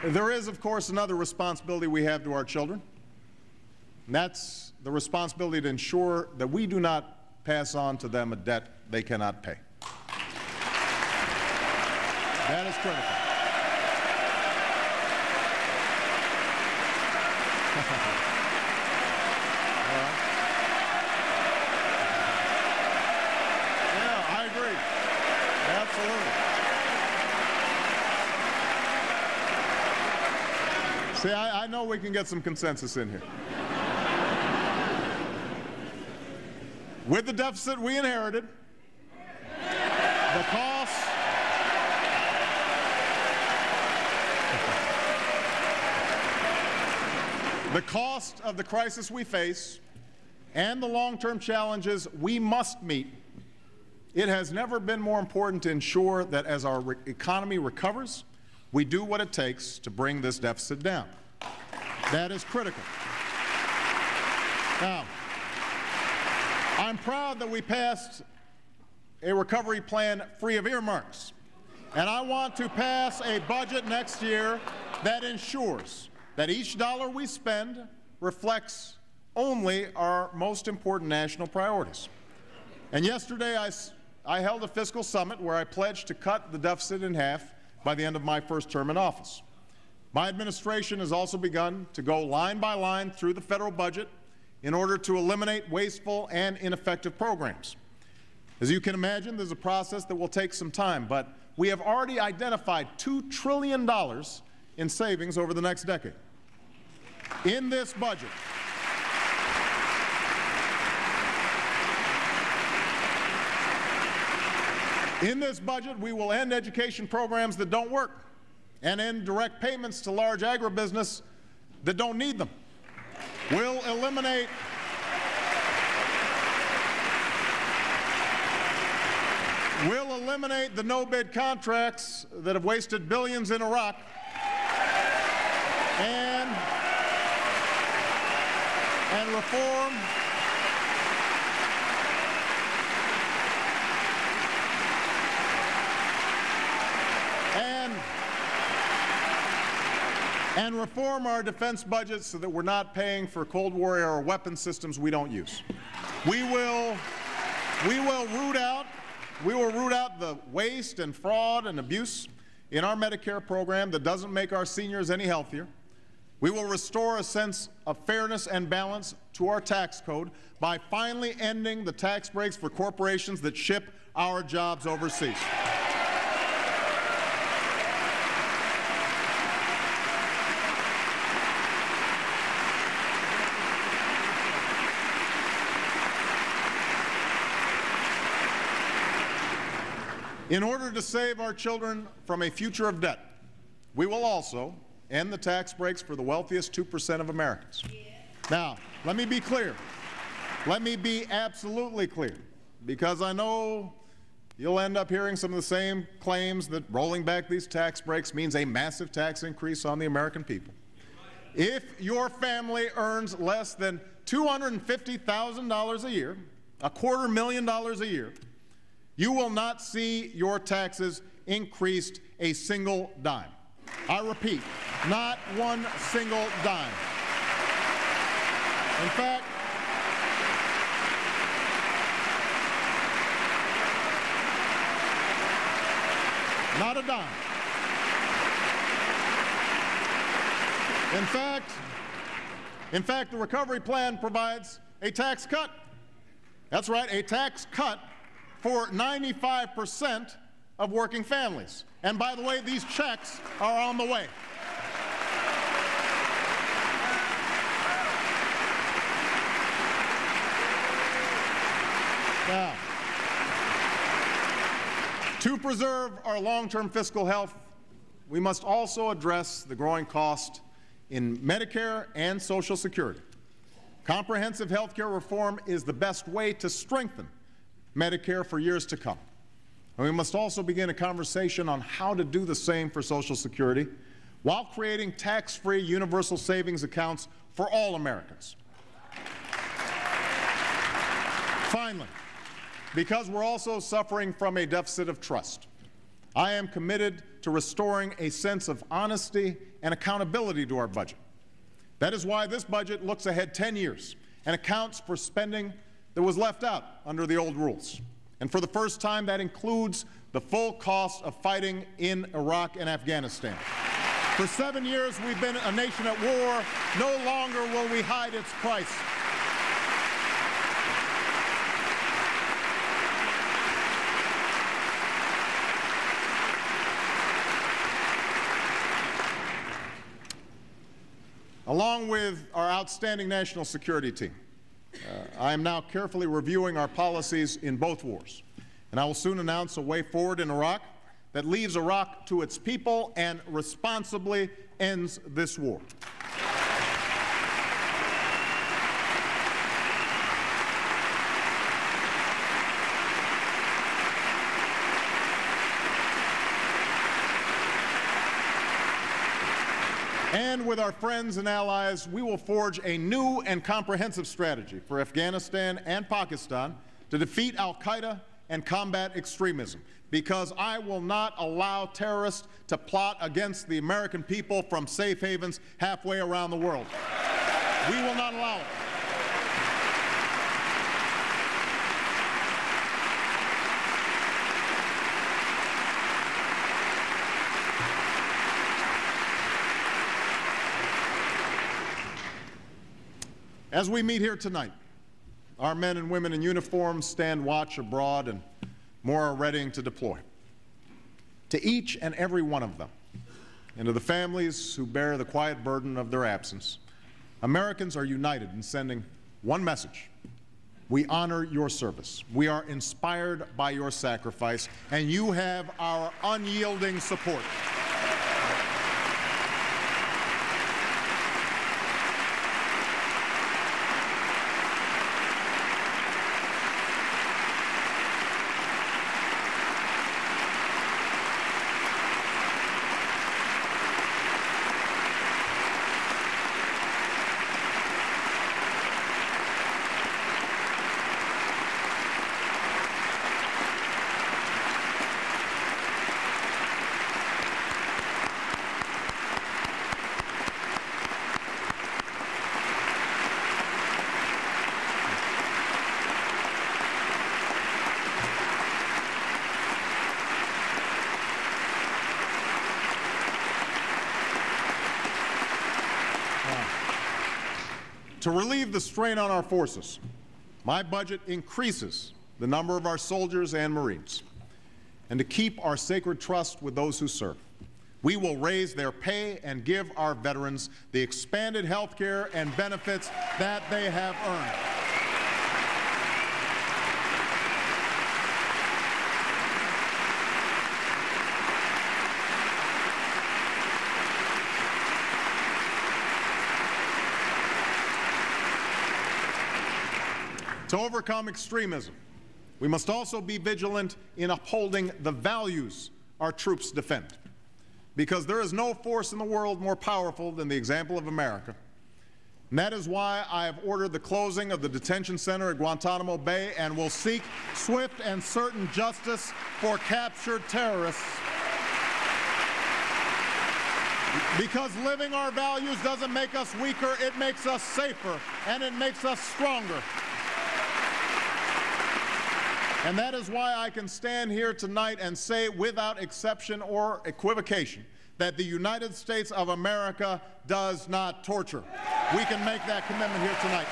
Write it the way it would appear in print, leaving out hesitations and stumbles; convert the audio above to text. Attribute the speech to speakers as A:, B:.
A: There is, of course, another responsibility we have to our children, and that's the responsibility to ensure that we do not pass on to them a debt they cannot pay. That is critical. Yeah, I agree. Absolutely. See, I know we can get some consensus in here. With the deficit we inherited, the cost of the crisis we face, and the long-term challenges we must meet, it has never been more important to ensure that as our economy recovers, we do what it takes to bring this deficit down. That is critical. Now, I'm proud that we passed a recovery plan free of earmarks, and I want to pass a budget next year that ensures that each dollar we spend reflects only our most important national priorities. And yesterday I held a fiscal summit where I pledged to cut the deficit in half by the end of my first term in office. My administration has also begun to go line by line through the federal budget in order to eliminate wasteful and ineffective programs. As you can imagine, there's a process that will take some time, but we have already identified $2 trillion in savings over the next decade. In this budget, we will end education programs that don't work and end direct payments to large agribusiness that don't need them. We'll eliminate the no-bid contracts that have wasted billions in Iraq and reform our defense budgets so that we're not paying for Cold War era weapons systems we don't use. We will root out the waste and fraud and abuse in our Medicare program that doesn't make our seniors any healthier. We will restore a sense of fairness and balance to our tax code by finally ending the tax breaks for corporations that ship our jobs overseas. In order to save our children from a future of debt, we will also end the tax breaks for the wealthiest 2% of Americans. Now, let me be clear. Let me be absolutely clear, because I know you'll end up hearing some of the same claims that rolling back these tax breaks means a massive tax increase on the American people. If your family earns less than $250,000 a year, $250,000 a year, you will not see your taxes increased a single dime. I repeat, not one single dime. In fact, not a dime. In fact, the recovery plan provides a tax cut. That's right, a tax cut for 95% of working families. And by the way, these checks are on the way. Now, to preserve our long-term fiscal health, we must also address the growing cost in Medicare and Social Security. Comprehensive health care reform is the best way to strengthen Medicare for years to come. And we must also begin a conversation on how to do the same for Social Security while creating tax-free universal savings accounts for all Americans. Finally, because we're also suffering from a deficit of trust, I am committed to restoring a sense of honesty and accountability to our budget. That is why this budget looks ahead 10 years and accounts for spending that was left out under the old rules. And for the first time, that includes the full cost of fighting in Iraq and Afghanistan. For 7 years, we've been a nation at war. No longer will we hide its price. Along with our outstanding national security team, I am now carefully reviewing our policies in both wars, and I will soon announce a way forward in Iraq that leaves Iraq to its people and responsibly ends this war. And with our friends and allies, we will forge a new and comprehensive strategy for Afghanistan and Pakistan to defeat al-Qaeda and combat extremism, because I will not allow terrorists to plot against the American people from safe havens halfway around the world. We will not allow it. As we meet here tonight, our men and women in uniform stand watch abroad, and more are readying to deploy. To each and every one of them, and to the families who bear the quiet burden of their absence, Americans are united in sending one message: we honor your service. We are inspired by your sacrifice, and you have our unyielding support. To relieve the strain on our forces, my budget increases the number of our soldiers and Marines. And to keep our sacred trust with those who serve, we will raise their pay and give our veterans the expanded health care and benefits that they have earned. To overcome extremism, we must also be vigilant in upholding the values our troops defend, because there is no force in the world more powerful than the example of America. And that is why I have ordered the closing of the detention center at Guantanamo Bay and will seek swift and certain justice for captured terrorists. Because living our values doesn't make us weaker, it makes us safer, and it makes us stronger. And that is why I can stand here tonight and say without exception or equivocation that the United States of America does not torture. We can make that commitment here tonight.